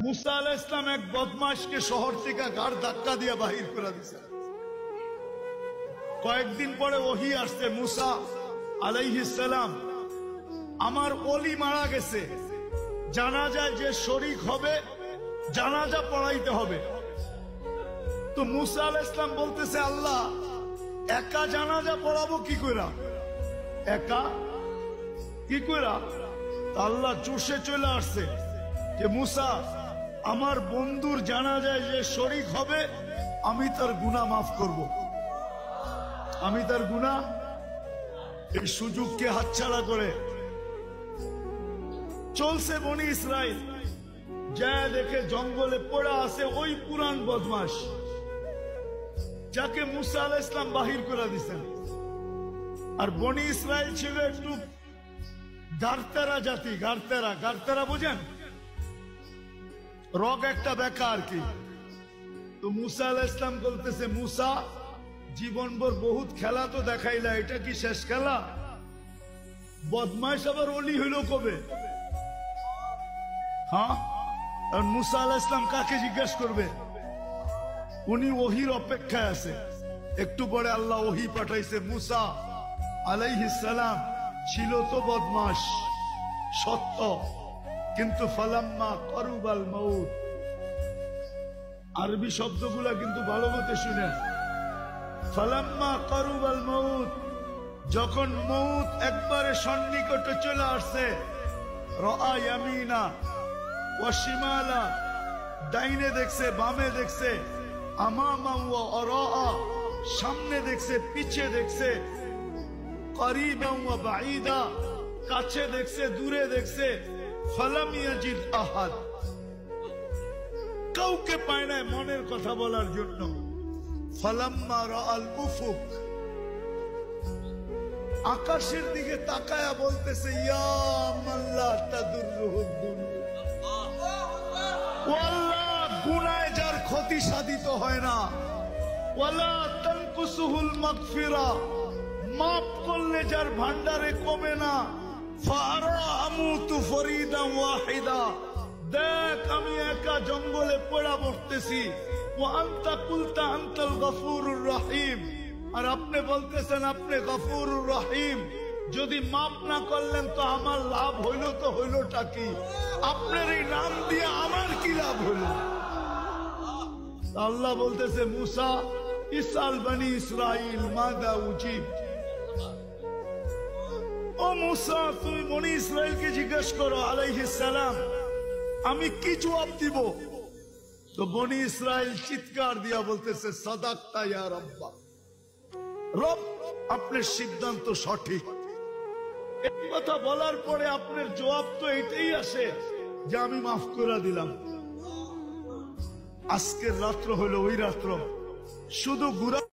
মুসা আলাইহিস সালাম এক বদমাশকে শহর থেকে গাড় ধাক্কা দিয়ে বাহির করে দিয়েছে। কয়েকদিন পরে ওহী আসছে, মুসা আলাইহিস সালাম, আমার ওলি মারা গেছে, জানাজায় যে শরীক হবে জানাজা পড়াইতে হবে। তো মুসা আলাইহিস সালাম বলতেছে, আল্লাহ একা জানাজা পড়াবো কি কইরা, একা কি কইরা? আল্লাহ চুষে চলে আসছে যে মুসা, আমার বন্ধুর জানাজায় যে শরীক হবে আমি তার গুনাহ মাফ করব, আমি তার গুনাহ। এই সুযোগকে হাতছাড়া করে চলছে বনি ইসরাইল, যা দেখে জঙ্গলে পড়া আছে ওই পুরান বদমাশ যাকে মুসা আলাইহিস সালাম বাহির করে দিয়েছেন। আর বনি ইসরাইল ছিল একটু গারতারা জাতি, গারতারা, গারতারা বুঝেন, রগ একটা বেকা আর কি। তো মুসা আলাইহিস সালাম বলতেছে, মুসা জীবনভর বহুত খেলা তো দেখাইলা, এটা কি শেষ খেলা? বদমাইশ আবার ওলি হইল কবে? হ্যাঁ, আর মুসা আলাইহিস সালাম কাকে জিজ্ঞাসা করবে? উনি ওহির অপেক্ষায় আছে। একটু পরে আল্লাহ ওহি পাঠাইছে, মুসা আলাইহিস সালাম ছিল তো বদমাশ সত্য, কিন্তু ফালাম্মা কারুবাল মউত, আরবি শব্দগুলা কিন্তু ভালো মতো শুনেন। ফালাম্মা কারুবাল মউত, যখন মউত একবারে সন্নিকটে চলে আসছে, রাআ ইয়ামিনা ওয়া শিমালা, ডাইনে দেখছে বামে দেখছে, আমামা ওয়া আরাআ, সামনে দেখছে পিছে দেখছে, করিবা ওয়া বাঈদা, কাছে দেখছে দূরে দেখছে, ফালাম ইয়াজিদ আহাদ, কাউকে পায় না মনের কথা বলার জন্য। ফালাম্মা রাআল উফুক, আকাশের দিকে তাকায়া বলতেছে, ইয়া মান লা তাদুররুহু দুনিয়া, ও আল্লাহ গুনাহে যার ক্ষতি সাধিত হয় না, ওয়ালা তানকুসুহুল মাগফিরা, মাফ করলে যার ভান্ডারে কমে না, ফারা আমুতু ফরিদান ওয়াহিদা, দেখ আমি একা জঙ্গলে পড়া মরতেছি, ওয়া আনতা কুলতা আনতাল গফুরুর রহিম, আর আপনি বলতেছেন আপনি গফুরুর রহিম। যদি মাফ না করলেন তো আমার লাভ হইল তো হইলটা কি? আপনার এই নাম দিয়ে আমার কি লাভ হইল? আল্লাহ বলতেছে, মুসা ইসআল বনি ইসরাইল মাদা উজিব, ও মুসা তুমি বনি ইসরাইলকে জিজ্ঞেস করো আলাইহিস সালাম আমি কি জবাব দিব। তো বনি ইসরাইল চিৎকার দিয়া বলতেছে, সাদাকতা ইয়া রাব্বা, রব আপনার সিদ্ধান্ত সঠিক। এই কথা বলার পরে আপনার জবাব তো এটাই আসে যে আমি মাফ করে দিলাম। আজকের রাত্র হলো ওই রাত্র, শুধু গুরা